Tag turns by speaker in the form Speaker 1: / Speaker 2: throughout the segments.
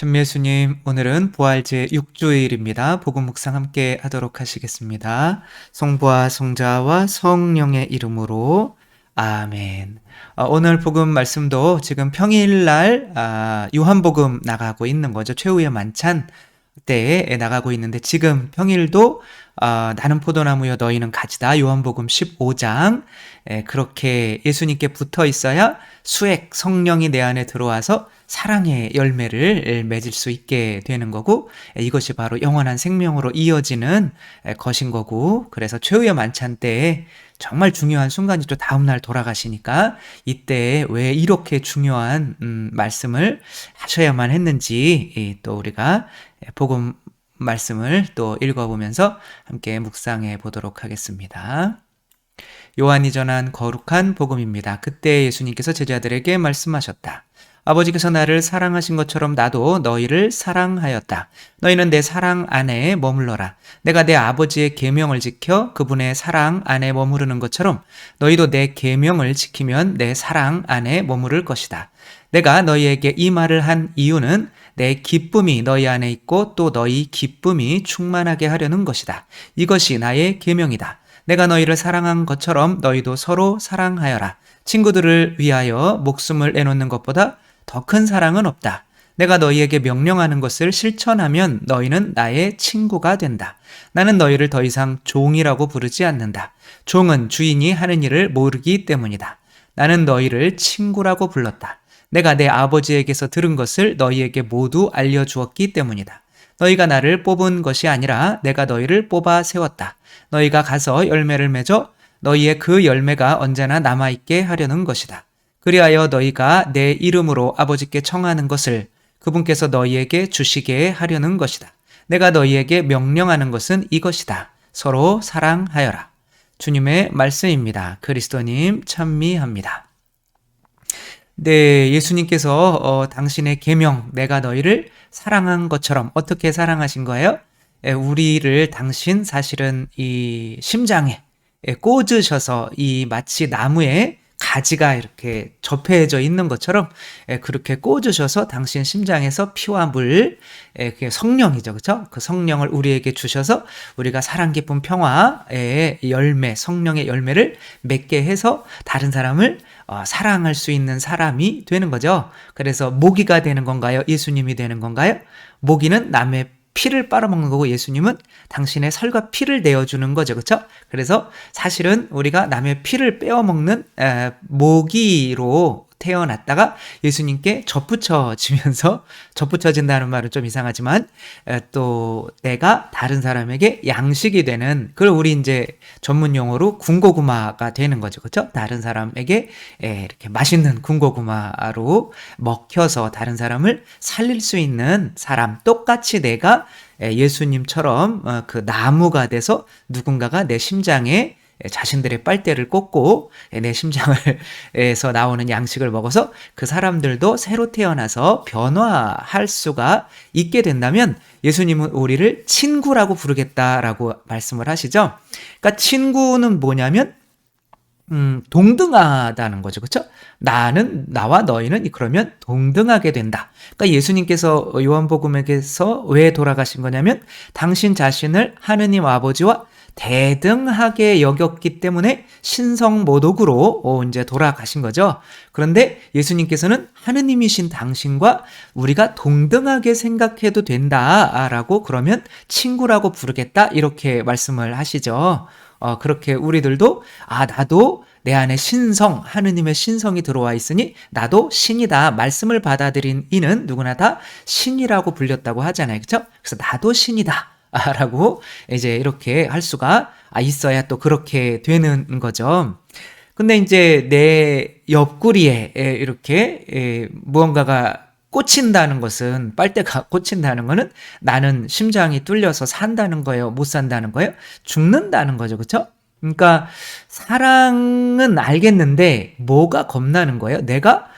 Speaker 1: 참예수님, 오늘은 부활제 6주일입니다. 복음 묵상 함께 하도록 하시겠습니다. 성부와 성자와 성령의 이름으로 아멘. 오늘 복음 말씀도 지금 평일날 요한복음 나가고 있는 거죠. 최후의 만찬 때에 나가고 있는데 지금 평일도 나는 포도나무여 너희는 가지다 요한복음 15장 그렇게 예수님께 붙어 있어야 수액 성령이 내 안에 들어와서 사랑의 열매를 맺을 수 있게 되는 거고 이것이 바로 영원한 생명으로 이어지는 것인 거고 그래서 최후의 만찬 때에 정말 중요한 순간이죠. 다음날 돌아가시니까 이때 왜 이렇게 중요한 말씀을 하셔야만 했는지 또 우리가 복음 말씀을 또 읽어보면서 함께 묵상해 보도록 하겠습니다. 요한이 전한 거룩한 복음입니다. 그때 예수님께서 제자들에게 말씀하셨다. 아버지께서 나를 사랑하신 것처럼 나도 너희를 사랑하였다. 너희는 내 사랑 안에 머물러라. 내가 내 아버지의 계명을 지켜 그분의 사랑 안에 머무르는 것처럼 너희도 내 계명을 지키면 내 사랑 안에 머무를 것이다. 내가 너희에게 이 말을 한 이유는 내 기쁨이 너희 안에 있고 또 너희 기쁨이 충만하게 하려는 것이다. 이것이 나의 계명이다. 내가 너희를 사랑한 것처럼 너희도 서로 사랑하여라. 친구들을 위하여 목숨을 내놓는 것보다 더 큰 사랑은 없다. 내가 너희에게 명령하는 것을 실천하면 너희는 나의 친구가 된다. 나는 너희를 더 이상 종이라고 부르지 않는다. 종은 주인이 하는 일을 모르기 때문이다. 나는 너희를 친구라고 불렀다. 내가 내 아버지에게서 들은 것을 너희에게 모두 알려주었기 때문이다. 너희가 나를 뽑은 것이 아니라 내가 너희를 뽑아 세웠다. 너희가 가서 열매를 맺어 너희의 그 열매가 언제나 남아있게 하려는 것이다. 그리하여 너희가 내 이름으로 아버지께 청하는 것을 그분께서 너희에게 주시게 하려는 것이다. 내가 너희에게 명령하는 것은 이것이다. 서로 사랑하여라. 주님의 말씀입니다. 그리스도님 찬미합니다. 네, 예수님께서 당신의 계명, 내가 너희를 사랑한 것처럼 어떻게 사랑하신 거예요? 우리를 당신 사실은 이 심장에 꽂으셔서 이 마치 나무에 가지가 이렇게 접해져 있는 것처럼 그렇게 꽂으셔서 당신 심장에서 피와 물, 그게 성령이죠, 그렇죠? 그 성령을 우리에게 주셔서 우리가 사랑, 기쁨, 평화의 열매, 성령의 열매를 맺게 해서 다른 사람을 사랑할 수 있는 사람이 되는 거죠. 그래서 모기가 되는 건가요? 예수님이 되는 건가요? 모기는 남의 피를 빨아먹는 거고 예수님은 당신의 살과 피를 내어주는 거죠. 그렇죠? 그래서 사실은 우리가 남의 피를 빼어먹는 모기로 태어났다가 예수님께 접붙여지면서 접붙여진다는 말은 좀 이상하지만 또 내가 다른 사람에게 양식이 되는 그걸 우리 이제 전문 용어로 군고구마가 되는 거죠. 그렇죠? 다른 사람에게 이렇게 맛있는 군고구마로 먹혀서 다른 사람을 살릴 수 있는 사람 똑같이 내가 예수님처럼 그 나무가 돼서 누군가가 내 심장에 자신들의 빨대를 꽂고 내 심장에서 나오는 양식을 먹어서 그 사람들도 새로 태어나서 변화할 수가 있게 된다면 예수님은 우리를 친구라고 부르겠다라고 말씀을 하시죠. 그러니까 친구는 뭐냐면 동등하다는 거죠. 그렇죠? 나와 너희는 그러면 동등하게 된다. 그러니까 예수님께서 요한복음에서 왜 돌아가신 거냐면 당신 자신을 하느님 아버지와 대등하게 여겼기 때문에 신성모독으로 이제 돌아가신 거죠. 그런데 예수님께서는 하느님이신 당신과 우리가 동등하게 생각해도 된다라고 그러면 친구라고 부르겠다 이렇게 말씀을 하시죠. 그렇게 우리들도 나도 내 안에 신성, 하느님의 신성이 들어와 있으니 나도 신이다. 말씀을 받아들인 이는 누구나 다 신이라고 불렸다고 하잖아요. 그렇죠? 그래서 나도 신이다. 라고 이제 이렇게 할 수가 있어야 또 그렇게 되는 거죠. 근데 이제 내 옆구리에 이렇게 무언가가 꽂힌다는 것은 빨대가 꽂힌다는 거는 나는 심장이 뚫려서 산다는 거예요? 못 산다는 거예요? 죽는다는 거죠. 그렇죠? 그러니까 사랑은 알겠는데 뭐가 겁나는 거예요? 내가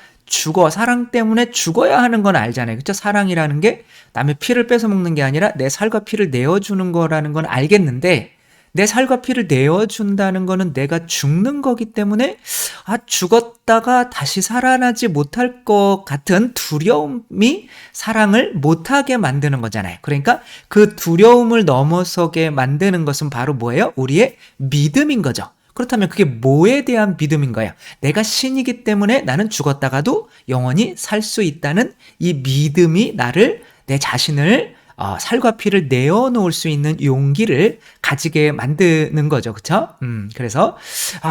Speaker 1: 사랑 때문에 죽어야 하는 건 알잖아요. 그렇죠? 사랑이라는 게 남의 피를 뺏어 먹는 게 아니라 내 살과 피를 내어주는 거라는 건 알겠는데 내 살과 피를 내어준다는 거는 내가 죽는 거기 때문에 죽었다가 다시 살아나지 못할 것 같은 두려움이 사랑을 못하게 만드는 거잖아요. 그러니까 그 두려움을 넘어서게 만드는 것은 바로 뭐예요? 우리의 믿음인 거죠. 그렇다면 그게 뭐에 대한 믿음인 거예요? 내가 신이기 때문에 나는 죽었다가도 영원히 살 수 있다는 이 믿음이 나를, 내 자신을 살과 피를 내어놓을 수 있는 용기를 가지게 만드는 거죠. 그쵸? 그래서,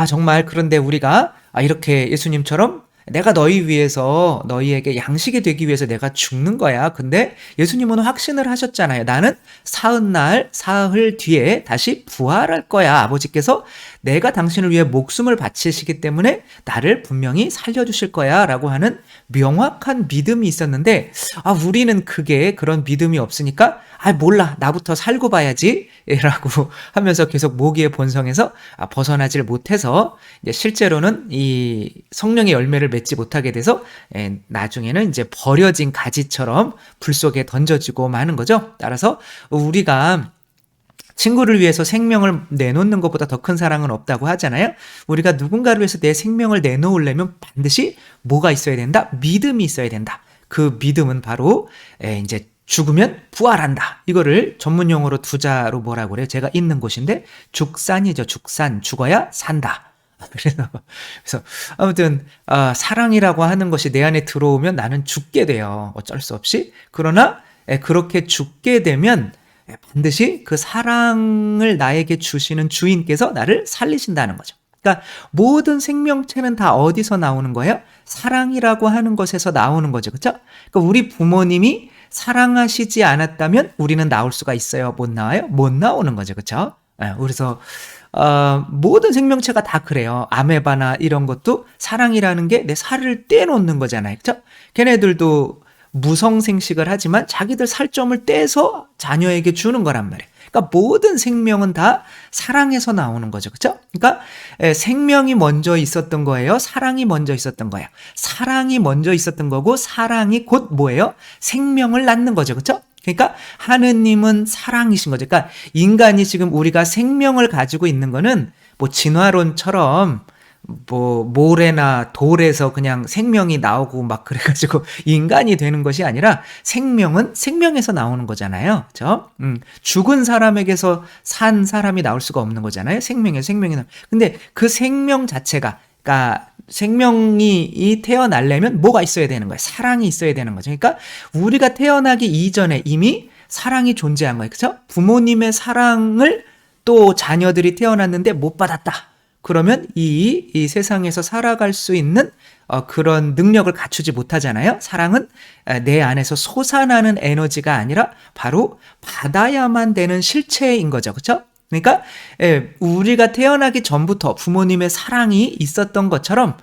Speaker 1: 정말 그런데 우리가 이렇게 예수님처럼 내가 너희 위해서, 너희에게 양식이 되기 위해서 내가 죽는 거야. 근데 예수님은 확신을 하셨잖아요. 나는 사흘 뒤에 다시 부활할 거야. 아버지께서 내가 당신을 위해 목숨을 바치시기 때문에 나를 분명히 살려주실 거야. 라고 하는 명확한 믿음이 있었는데, 우리는 그런 믿음이 없으니까, 몰라. 나부터 살고 봐야지. 라고 하면서 계속 모기의 본성에서 벗어나질 못해서, 이제 실제로는 이 성령의 열매를 맺지 못하게 돼서, 나중에는 이제 버려진 가지처럼 불 속에 던져지고 마는 거죠. 따라서 우리가 친구를 위해서 생명을 내놓는 것보다 더 큰 사랑은 없다고 하잖아요. 우리가 누군가를 위해서 내 생명을 내놓으려면 반드시 뭐가 있어야 된다? 믿음이 있어야 된다. 그 믿음은 바로 이제 죽으면 부활한다. 이거를 전문 용어로 두자로 뭐라고 그래요? 제가 있는 곳인데 죽산이죠. 죽산. 죽어야 산다. 그래서 아무튼 사랑이라고 하는 것이 내 안에 들어오면 나는 죽게 돼요. 어쩔 수 없이. 그러나 그렇게 죽게 되면 반드시 그 사랑을 나에게 주시는 주인께서 나를 살리신다는 거죠. 그러니까 모든 생명체는 다 어디서 나오는 거예요? 사랑이라고 하는 것에서 나오는 거죠. 그렇죠? 그러니까 우리 부모님이 사랑하시지 않았다면 우리는 나올 수가 있어요? 못 나와요? 못 나오는 거죠. 그렇죠? 그래서 모든 생명체가 다 그래요. 아메바나 이런 것도 사랑이라는 게 내 살을 떼놓는 거잖아요. 그렇죠? 걔네들도 무성생식을 하지만 자기들 살점을 떼서 자녀에게 주는 거란 말이에요. 그러니까 모든 생명은 다 사랑에서 나오는 거죠. 그렇죠? 그러니까 생명이 먼저 있었던 거예요? 사랑이 먼저 있었던 거예요? 사랑이 먼저 있었던 거고 사랑이 곧 뭐예요? 생명을 낳는 거죠. 그렇죠? 그러니까 하느님은 사랑이신 거죠. 그러니까 인간이 지금 우리가 생명을 가지고 있는 거는 뭐 진화론처럼 뭐 모래나 돌에서 그냥 생명이 나오고 막 그래가지고 인간이 되는 것이 아니라 생명은 생명에서 나오는 거잖아요. 그렇죠? 죽은 사람에게서 산 사람이 나올 수가 없는 거잖아요. 생명이 나올. 근데 그 생명 자체가, 그러니까 생명이 태어나려면 뭐가 있어야 되는 거예요? 사랑이 있어야 되는 거죠. 그러니까 우리가 태어나기 이전에 이미 사랑이 존재한 거예요. 그렇죠? 부모님의 사랑을 또 자녀들이 태어났는데 못 받았다. 그러면 이 세상에서 살아갈 수 있는 그런 능력을 갖추지 못하잖아요. 사랑은 내 안에서 솟아나는 에너지가 아니라 바로 받아야만 되는 실체인 거죠. 그렇죠? 그러니까 우리가 태어나기 전부터 부모님의 사랑이 있었던 것처럼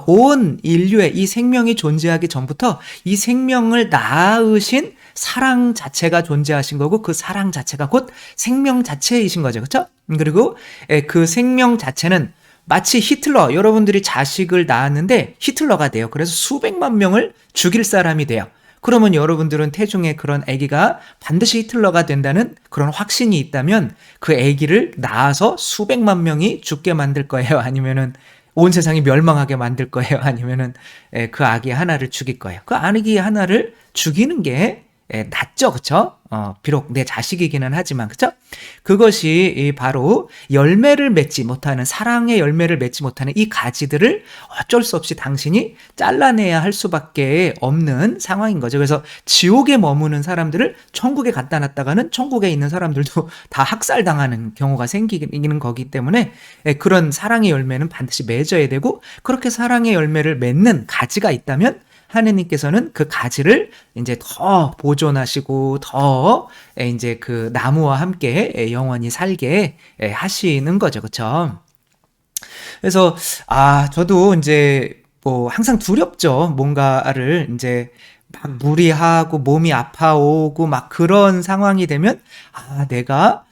Speaker 1: 온 인류의 이 생명이 존재하기 전부터 이 생명을 낳으신 사랑 자체가 존재하신 거고 그 사랑 자체가 곧 생명 자체이신 거죠. 그렇죠? 그리고 그 생명 자체는 마치 히틀러, 여러분들이 자식을 낳았는데 히틀러가 돼요. 그래서 수백만 명을 죽일 사람이 돼요. 그러면 여러분들은 태중에 그런 아기가 반드시 히틀러가 된다는 그런 확신이 있다면 그 아기를 낳아서 수백만 명이 죽게 만들 거예요? 아니면은 온 세상이 멸망하게 만들 거예요? 아니면은 그 아기 하나를 죽일 거예요? 그 아기 하나를 죽이는 게 낫죠. 그쵸? 비록 내 자식이기는 하지만, 그쵸? 그것이 바로 열매를 맺지 못하는, 사랑의 열매를 맺지 못하는 이 가지들을 어쩔 수 없이 당신이 잘라내야 할 수밖에 없는 상황인 거죠. 그래서 지옥에 머무는 사람들을 천국에 갖다 놨다가는 천국에 있는 사람들도 다 학살당하는 경우가 생기는 거기 때문에 그런 사랑의 열매는 반드시 맺어야 되고, 그렇게 사랑의 열매를 맺는 가지가 있다면 하느님께서는 그 가지를 이제 더 보존하시고 더 이제 그 나무와 함께 영원히 살게 하시는 거죠. 그렇죠? 그래서 저도 이제 뭐 항상 두렵죠. 뭔가를 이제 막 무리하고 몸이 아파오고 막 그런 상황이 되면 내가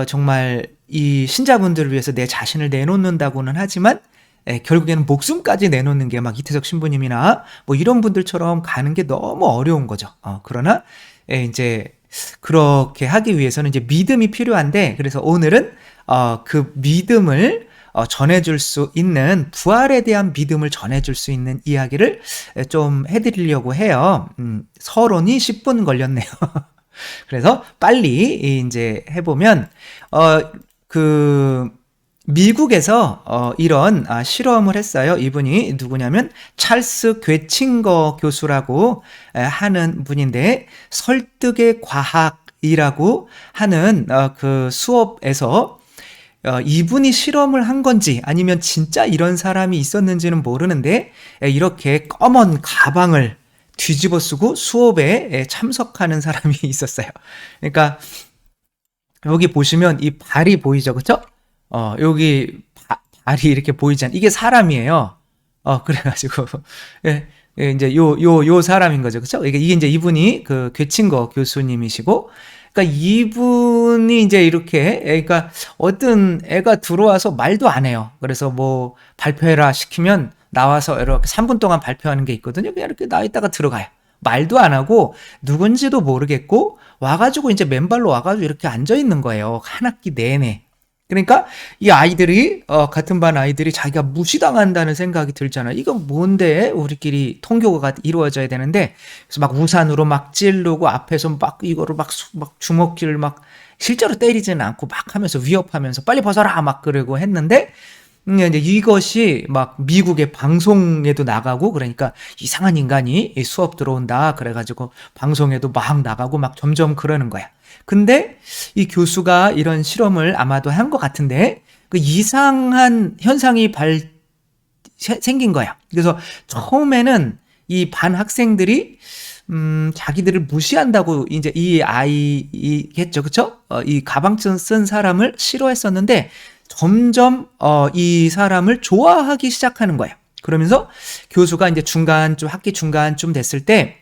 Speaker 1: 정말 이 신자분들을 위해서 내 자신을 내놓는다고는 하지만 결국에는 목숨까지 내놓는 게 막 이태석 신부님이나 뭐 이런 분들처럼 가는 게 너무 어려운 거죠. 그러나 이제 그렇게 하기 위해서는 이제 믿음이 필요한데, 그래서 오늘은 그 믿음을 전해줄 수 있는, 부활에 대한 믿음을 전해줄 수 있는 이야기를 좀 해드리려고 해요. 서론이 10분 걸렸네요. 그래서 빨리 이제 해보면, 그, 미국에서 이런 실험을 했어요. 이분이 누구냐면 찰스 괴칭거 교수라고 하는 분인데, 설득의 과학이라고 하는 그 수업에서 이분이 실험을 한 건지 아니면 진짜 이런 사람이 있었는지는 모르는데, 이렇게 검은 가방을 뒤집어 쓰고 수업에 참석하는 사람이 있었어요. 그러니까 여기 보시면 이 발이 보이죠, 그쵸? 여기 발이 이렇게 보이잖아요. 이게 사람이에요. 그래가지고 이제 요 사람인 거죠, 그쵸? 이게 이제 이분이 그 괴친거 교수님이시고, 그러니까 이분이 이제 이렇게, 그러니까 어떤 애가 들어와서 말도 안 해요. 그래서 뭐 발표해라 시키면 나와서 이렇게 3분 동안 발표하는 게 있거든요. 그냥 이렇게 나와 있다가 들어가요. 말도 안 하고 누군지도 모르겠고 와가지고 이제 맨발로 와가지고 이렇게 앉아 있는 거예요. 한 학기 내내. 그러니까 이 아이들이 같은 반 아이들이 자기가 무시당한다는 생각이 들잖아요. 이건 뭔데 우리끼리 통교가 이루어져야 되는데, 그래서 막 우산으로 막 찌르고 앞에서 막 이거를 막 주먹질 막 실제로 때리지는 않고 막 하면서 위협하면서 빨리 벗어라 막 그러고 했는데, 이제 이것이 막 미국의 방송에도 나가고, 그러니까 이상한 인간이 수업 들어온다 그래가지고 방송에도 막 나가고 막 점점 그러는 거야. 근데 이 교수가 이런 실험을 아마도 한 것 같은데, 그 이상한 현상이 생긴 거야. 그래서 처음에는 이 반 학생들이 자기들을 무시한다고 이제 이 아이겠죠, 그쵸? 이 가방 쓴 사람을 싫어했었는데 점점 이 사람을 좋아하기 시작하는 거예요. 그러면서 교수가 이제 학기 중간쯤 됐을 때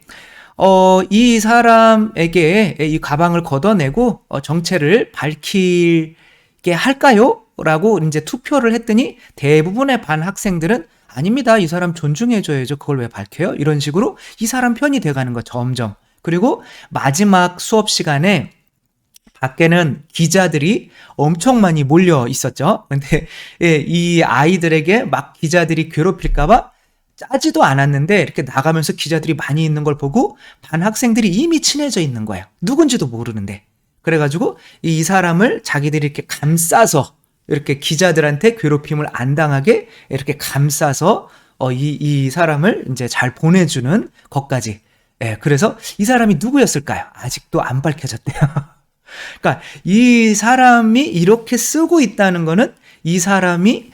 Speaker 1: 이 사람에게 이 가방을 걷어내고 정체를 밝히게 할까요? 라고 이제 투표를 했더니 대부분의 반 학생들은 아닙니다. 이 사람 존중해줘야죠. 그걸 왜 밝혀요? 이런 식으로 이 사람 편이 돼가는 거 점점. 그리고 마지막 수업 시간에 밖에는 기자들이 엄청 많이 몰려 있었죠. 근데 이 아이들에게 막 기자들이 괴롭힐까봐 짜지도 않았는데 이렇게 나가면서 기자들이 많이 있는 걸 보고 반 학생들이 이미 친해져 있는 거예요. 누군지도 모르는데. 그래가지고 이 사람을 자기들이 이렇게 감싸서, 이렇게 기자들한테 괴롭힘을 안 당하게 이렇게 감싸서 이 사람을 이제 잘 보내주는 것까지. 그래서 이 사람이 누구였을까요? 아직도 안 밝혀졌대요. 그러니까 이 사람이 이렇게 쓰고 있다는 거는 이 사람이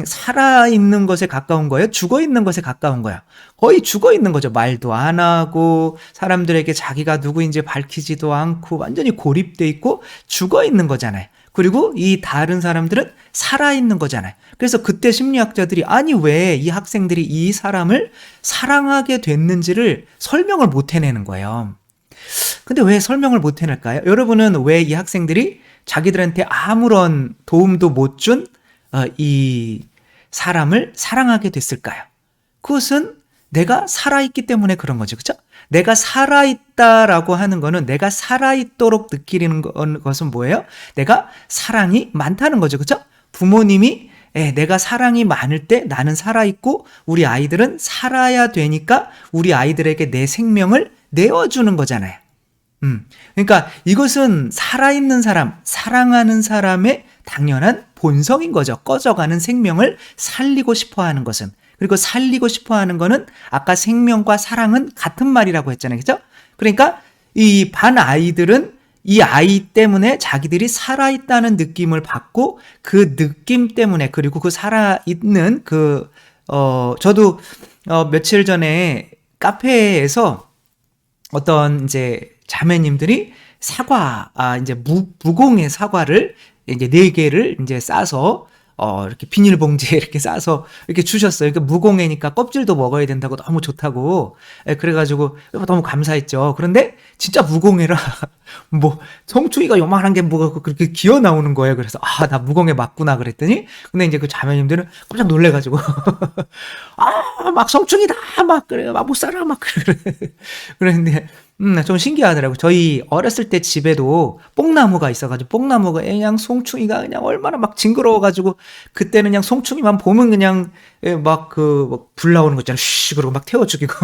Speaker 1: 살아있는 것에 가까운 거예요? 죽어있는 것에 가까운 거예요? 거의 죽어있는 거죠. 말도 안 하고 사람들에게 자기가 누구인지 밝히지도 않고 완전히 고립돼 있고 죽어있는 거잖아요. 그리고 이 다른 사람들은 살아있는 거잖아요. 그래서 그때 심리학자들이 아니 왜 이 학생들이 이 사람을 사랑하게 됐는지를 설명을 못 해내는 거예요. 근데 왜 설명을 못 해낼까요? 여러분은 왜 이 학생들이 자기들한테 아무런 도움도 못 준 이 사람을 사랑하게 됐을까요? 그것은 내가 살아있기 때문에 그런 거죠. 그렇죠? 내가 살아있다라고 하는 거는, 내가 살아있도록 느끼는 것은 뭐예요? 내가 사랑이 많다는 거죠. 그렇죠? 부모님이 내가 사랑이 많을 때 나는 살아있고 우리 아이들은 살아야 되니까 우리 아이들에게 내 생명을 내어주는 거잖아요. 그러니까 이것은 살아있는 사람, 사랑하는 사람의 당연한 본성인 거죠. 꺼져가는 생명을 살리고 싶어 하는 것은. 그리고 살리고 싶어 하는 거는 아까 생명과 사랑은 같은 말이라고 했잖아요. 그죠? 그러니까 이 반 아이들은 이 아이 때문에 자기들이 살아있다는 느낌을 받고, 그 느낌 때문에, 그리고 그 살아있는 저도 며칠 전에 카페에서 어떤 이제 자매님들이 이제 무공의 사과를 이제 4개를 이제 싸서 이렇게 비닐봉지에 이렇게 싸서 이렇게 주셨어요. 그러니까 무공해니까 껍질도 먹어야 된다고 너무 좋다고. 그래가지고 너무 감사했죠. 그런데 진짜 무공해라. 뭐 성충이가 요만한 게 뭐가 그렇게 기어 나오는 거예요. 그래서 나 무공해 맞구나 그랬더니, 근데 이제 그 자매님들은 깜짝 놀래가지고 막 성충이다 막 그래요. 막 못 살아 막 그랬는데 좀 신기하더라고요. 저희 어렸을 때 집에도 뽕나무가 있어가지고, 뽕나무가 그냥 송충이가 그냥 얼마나 막 징그러워가지고, 그때는 그냥 송충이만 보면 그냥 불 나오는 거 있잖아요. 쉬 그러고 막 태워 죽이고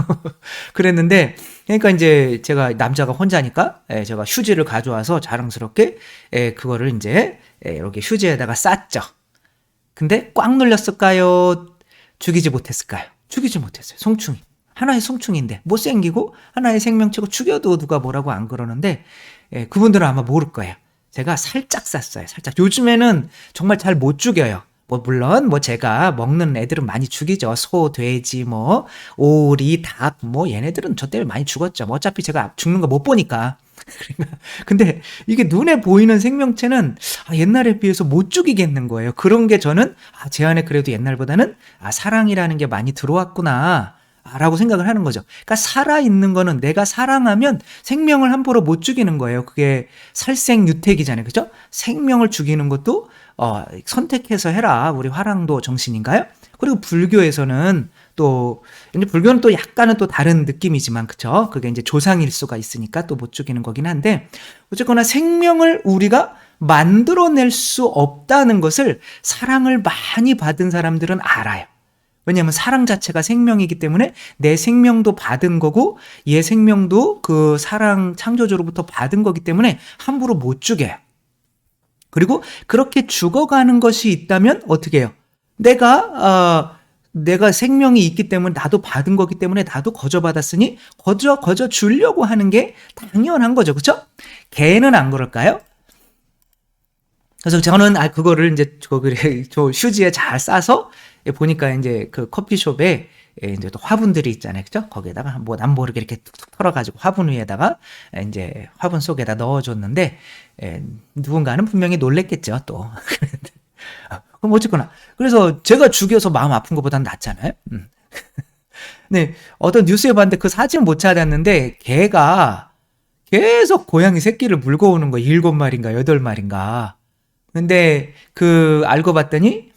Speaker 1: 그랬는데, 그러니까 이제 제가 남자가 혼자니까, 제가 휴지를 가져와서 자랑스럽게, 그거를 이제, 이렇게 휴지에다가 쌌죠. 근데 꽉 눌렸을까요? 죽이지 못했을까요? 죽이지 못했어요. 송충이. 하나의 송충인데 못생기고 하나의 생명체고 죽여도 누가 뭐라고 안 그러는데, 그분들은 아마 모를 거예요. 제가 살짝 쐈어요. 살짝. 요즘에는 정말 잘 못 죽여요. 물론 제가 먹는 애들은 많이 죽이죠. 소, 돼지, 오리, 닭, 얘네들은 저 때문에 많이 죽었죠. 어차피 제가 죽는 거 못 보니까. 근데 이게 눈에 보이는 생명체는 옛날에 비해서 못 죽이겠는 거예요. 그런 게 저는 제 안에 그래도 옛날보다는 사랑이라는 게 많이 들어왔구나 라고 생각을 하는 거죠. 그러니까 살아있는 거는 내가 사랑하면 생명을 함부로 못 죽이는 거예요. 그게 살생유택이잖아요. 그죠? 생명을 죽이는 것도 선택해서 해라. 우리 화랑도 정신인가요? 그리고 불교에서는 또, 이제 불교는 또 약간은 또 다른 느낌이지만, 그쵸? 그게 이제 조상일 수가 있으니까 또 못 죽이는 거긴 한데, 어쨌거나 생명을 우리가 만들어낼 수 없다는 것을 사랑을 많이 받은 사람들은 알아요. 왜냐하면 사랑 자체가 생명이기 때문에 내 생명도 받은 거고 얘 생명도 그 사랑 창조주로부터 받은 거기 때문에 함부로 못 죽여요. 그리고 그렇게 죽어가는 것이 있다면 어떻게 해요? 내가 생명이 있기 때문에 나도 받은 거기 때문에 나도 거저 받았으니 거저 주려고 하는 게 당연한 거죠. 그렇죠? 개는 안 그럴까요? 그래서 저는 그거를 이제 저 휴지에 잘 싸서 보니까 이제 그 커피숍에 이제 또 화분들이 있잖아요. 그죠? 거기에다가 남 모르게 이렇게 툭툭 털어가지고 화분 위에다가 이제 화분 속에다 넣어줬는데, 누군가는 분명히 놀랬겠죠, 또. 그럼 어쨌거나. 그래서 제가 죽여서 마음 아픈 것보단 낫잖아요. 네, 어떤 뉴스에 봤는데 그 사진 못 찾았는데, 개가 계속 고양이 새끼를 물고 오는 거 7마리인가 8마리인가. 근데 알고 봤더니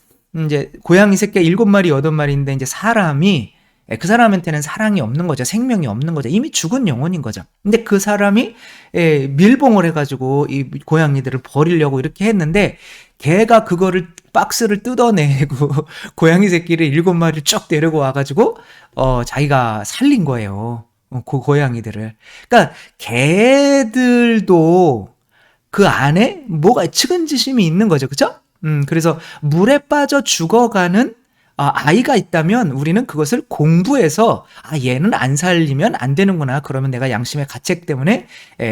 Speaker 1: 이제 고양이 새끼 7마리 8마리인데 이제 사람이, 그 사람한테는 사랑이 없는 거죠. 생명이 없는 거죠. 이미 죽은 영혼인 거죠. 근데 그 사람이 밀봉을 해가지고 이 고양이들을 버리려고 이렇게 했는데, 걔가 그거를 박스를 뜯어내고 고양이 새끼를 7마리를 쭉 데리고 와가지고 자기가 살린 거예요. 그 고양이들을. 그러니까 개들도 그 안에 뭐가 측은지심이 있는 거죠. 그쵸? 그래서 물에 빠져 죽어가는 아이가 있다면 우리는 그것을 공부해서 얘는 안 살리면 안 되는구나. 그러면 내가 양심의 가책 때문에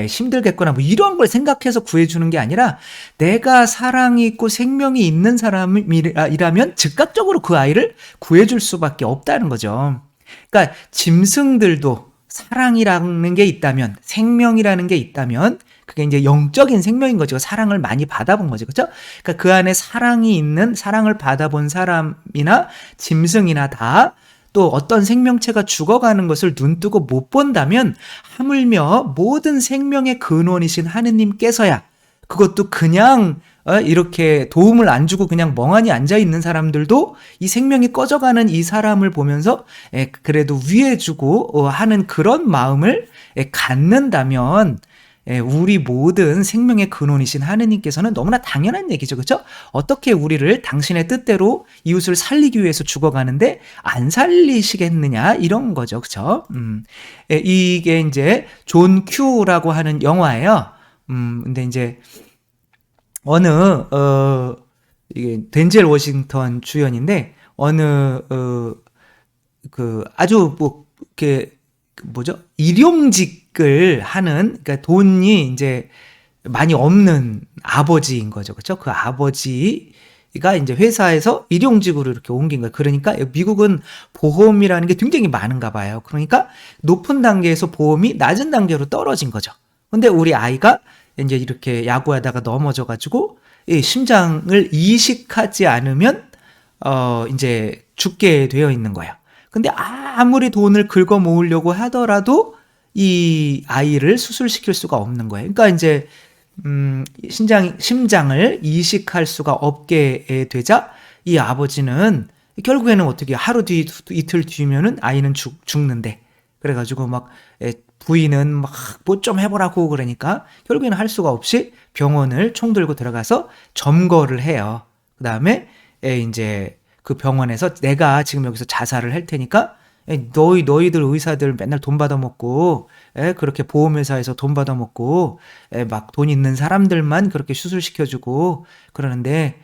Speaker 1: 힘들겠구나. 이런 걸 생각해서 구해주는 게 아니라 내가 사랑이 있고 생명이 있는 사람이라면 즉각적으로 그 아이를 구해줄 수밖에 없다는 거죠. 그러니까 짐승들도 사랑이라는 게 있다면, 생명이라는 게 있다면 그게 이제 영적인 생명인 거죠. 사랑을 많이 받아본 거죠. 그렇죠? 그러니까 그 안에 사랑이 있는, 사랑을 받아본 사람이나 짐승이나 다 또 어떤 생명체가 죽어가는 것을 눈뜨고 못 본다면 하물며 모든 생명의 근원이신 하느님께서야, 그것도 그냥 이렇게 도움을 안 주고 그냥 멍하니 앉아있는 사람들도 이 생명이 꺼져가는 이 사람을 보면서 그래도 위해주고 하는 그런 마음을 갖는다면, 우리 모든 생명의 근원이신 하느님께서는 너무나 당연한 얘기죠. 그렇죠? 어떻게 우리를 당신의 뜻대로 이웃을 살리기 위해서 죽어가는데 안 살리시겠느냐, 이런 거죠. 그렇죠? 이게 이제 존 큐라고 하는 영화예요. 근데 이제 이게 덴젤 워싱턴 주연인데, 아주 이렇게 일용직을 하는, 그러니까 돈이 이제 많이 없는 아버지인 거죠. 그렇죠? 그 아버지가 이제 회사에서 일용직으로 이렇게 옮긴 거예요. 그러니까 미국은 보험이라는 게 굉장히 많은가 봐요. 그러니까 높은 단계에서 보험이 낮은 단계로 떨어진 거죠. 근데 우리 아이가 이제 이렇게 야구하다가 넘어져가지고 심장을 이식하지 않으면 이제 죽게 되어 있는 거예요. 근데 아무리 돈을 긁어 모으려고 하더라도 이 아이를 수술시킬 수가 없는 거예요. 그러니까 이제 심장을 이식할 수가 없게 되자 이 아버지는 결국에는 어떻게 하루 뒤 이틀 뒤면은 아이는 죽는데, 그래가지고 막 부인은 막 뭐 좀 해보라고 그러니까 결국에는 할 수가 없이 병원을 총 들고 들어가서 점거를 해요. 그 다음에 이제 그 병원에서 내가 지금 여기서 자살을 할 테니까 너희들 의사들 맨날 돈 받아먹고 그렇게 보험회사에서 돈 받아먹고 막 돈 있는 사람들만 그렇게 수술시켜주고 그러는데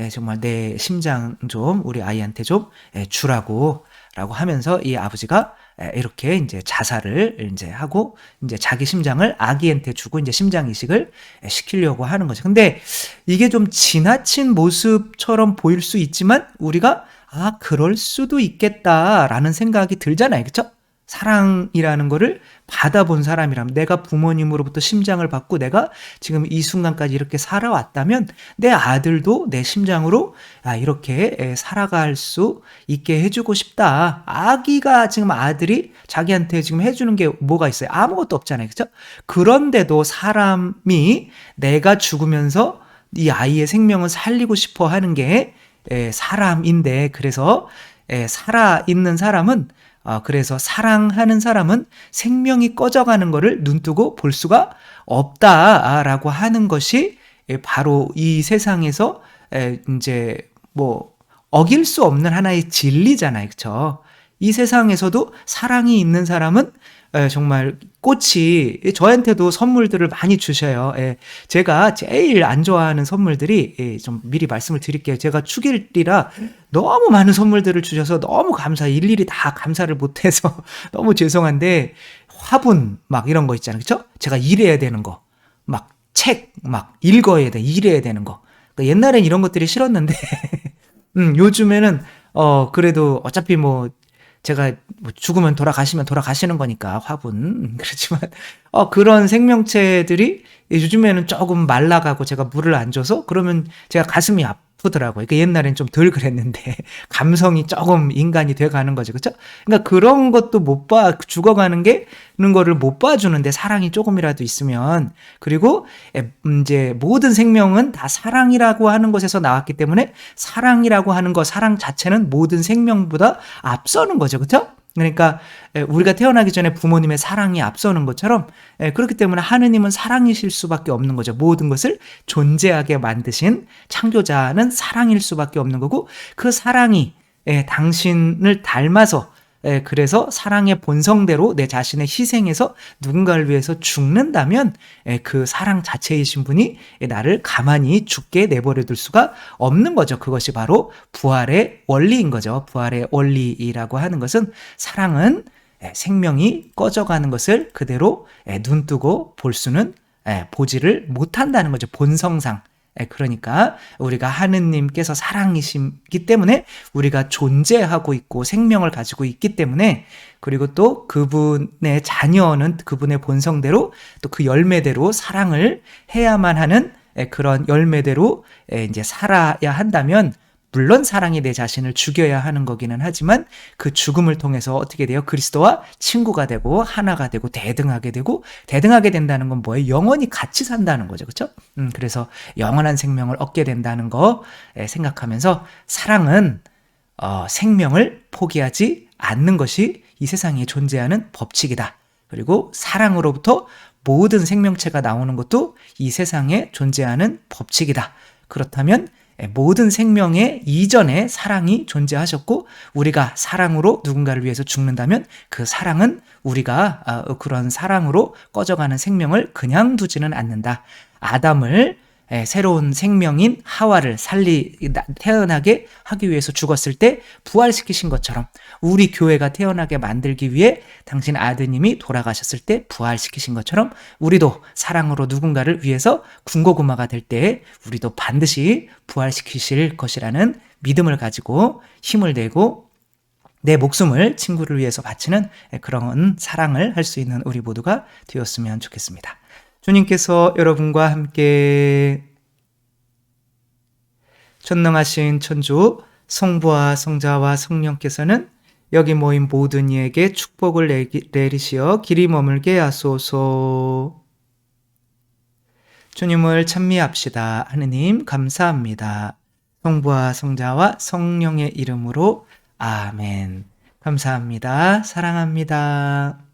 Speaker 1: 정말 내 심장 좀 우리 아이한테 좀 주라고 라고 하면서 이 아버지가 이렇게 이제 자살을 이제 하고 이제 자기 심장을 아기한테 주고 이제 심장 이식을 시키려고 하는 거죠. 근데 이게 좀 지나친 모습처럼 보일 수 있지만 우리가 그럴 수도 있겠다라는 생각이 들잖아요. 그쵸? 사랑이라는 거를 받아본 사람이라면 내가 부모님으로부터 심장을 받고 내가 지금 이 순간까지 이렇게 살아왔다면 내 아들도 내 심장으로 이렇게 살아갈 수 있게 해주고 싶다. 아기가 지금 아들이 자기한테 지금 해주는 게 뭐가 있어요? 아무것도 없잖아요. 그쵸? 그런데도 사람이 내가 죽으면서 이 아이의 생명을 살리고 싶어 하는 게 사람인데 그래서 살아있는 사람은 그래서 사랑하는 사람은 생명이 꺼져가는 것을 눈뜨고 볼 수가 없다라고 하는 것이 바로 이 세상에서 이제 뭐 어길 수 없는 하나의 진리잖아요. 그렇죠? 이 세상에서도 사랑이 있는 사람은 정말 꽃이 저한테도 선물들을 많이 주셔요. 제가 제일 안 좋아하는 선물들이 좀 미리 말씀을 드릴게요. 제가 축일이라 너무 많은 선물들을 주셔서 너무 감사해요. 일일이 다 감사를 못해서 너무 죄송한데 화분 막 이런 거 있잖아요. 그렇죠? 제가 일해야 되는 거, 막 책 막 읽어야 돼, 일해야 되는 거. 그러니까 옛날엔 이런 것들이 싫었는데 요즘에는 그래도 어차피 뭐 제가 뭐 죽으면 돌아가시면 돌아가시는 거니까 화분 그렇지만 그런 생명체들이 요즘에는 조금 말라가고 제가 물을 안 줘서 그러면 제가 가슴이 아프더라고요. 그러니까 옛날엔 좀 덜 그랬는데 감성이 조금 인간이 돼가는 거죠, 그렇죠? 그러니까 그런 것도 못 봐, 죽어가는 는 거를 못 봐주는데 사랑이 조금이라도 있으면 그리고 이제 모든 생명은 다 사랑이라고 하는 것에서 나왔기 때문에 사랑이라고 하는 거 사랑 자체는 모든 생명보다 앞서는 거죠, 그렇죠? 그러니까 우리가 태어나기 전에 부모님의 사랑이 앞서는 것처럼 그렇기 때문에 하느님은 사랑이실 수밖에 없는 거죠. 모든 것을 존재하게 만드신 창조자는 사랑일 수밖에 없는 거고 그 사랑이 당신을 닮아서 그래서 사랑의 본성대로 내 자신의 희생해서 누군가를 위해서 죽는다면 그 사랑 자체이신 분이 나를 가만히 죽게 내버려 둘 수가 없는 거죠. 그것이 바로 부활의 원리인 거죠. 부활의 원리라고 하는 것은 사랑은 생명이 꺼져가는 것을 그대로 눈뜨고 볼 수는 보지를 못한다는 거죠. 본성상. 그러니까 우리가 하느님께서 사랑이시기 때문에 우리가 존재하고 있고 생명을 가지고 있기 때문에 그리고 또 그분의 자녀는 그분의 본성대로 또 그 열매대로 사랑을 해야만 하는 그런 열매대로 이제 살아야 한다면 물론 사랑이 내 자신을 죽여야 하는 거기는 하지만 그 죽음을 통해서 어떻게 돼요? 그리스도와 친구가 되고 하나가 되고 대등하게 된다는 건 뭐예요? 영원히 같이 산다는 거죠. 그렇죠? 그래서 영원한 생명을 얻게 된다는 거 생각하면서 사랑은 생명을 포기하지 않는 것이 이 세상에 존재하는 법칙이다. 그리고 사랑으로부터 모든 생명체가 나오는 것도 이 세상에 존재하는 법칙이다. 그렇다면 모든 생명의 이전에 사랑이 존재하셨고 우리가 사랑으로 누군가를 위해서 죽는다면 그 사랑은 우리가 그런 사랑으로 꺼져가는 생명을 그냥 두지는 않는다. 아담을 새로운 생명인 하와를 태어나게 하기 위해서 죽었을 때 부활시키신 것처럼 우리 교회가 태어나게 만들기 위해 당신 아드님이 돌아가셨을 때 부활시키신 것처럼 우리도 사랑으로 누군가를 위해서 군고구마가 될 때 우리도 반드시 부활시키실 것이라는 믿음을 가지고 힘을 내고 내 목숨을 친구를 위해서 바치는 그런 사랑을 할 수 있는 우리 모두가 되었으면 좋겠습니다. 주님께서 여러분과 함께 전능하신 천주 성부와 성자와 성령께서는 여기 모인 모든 이에게 축복을 내리시어 길이 머물게 하소서. 주님을 찬미합시다. 하느님 감사합니다. 성부와 성자와 성령의 이름으로 아멘. 감사합니다. 사랑합니다.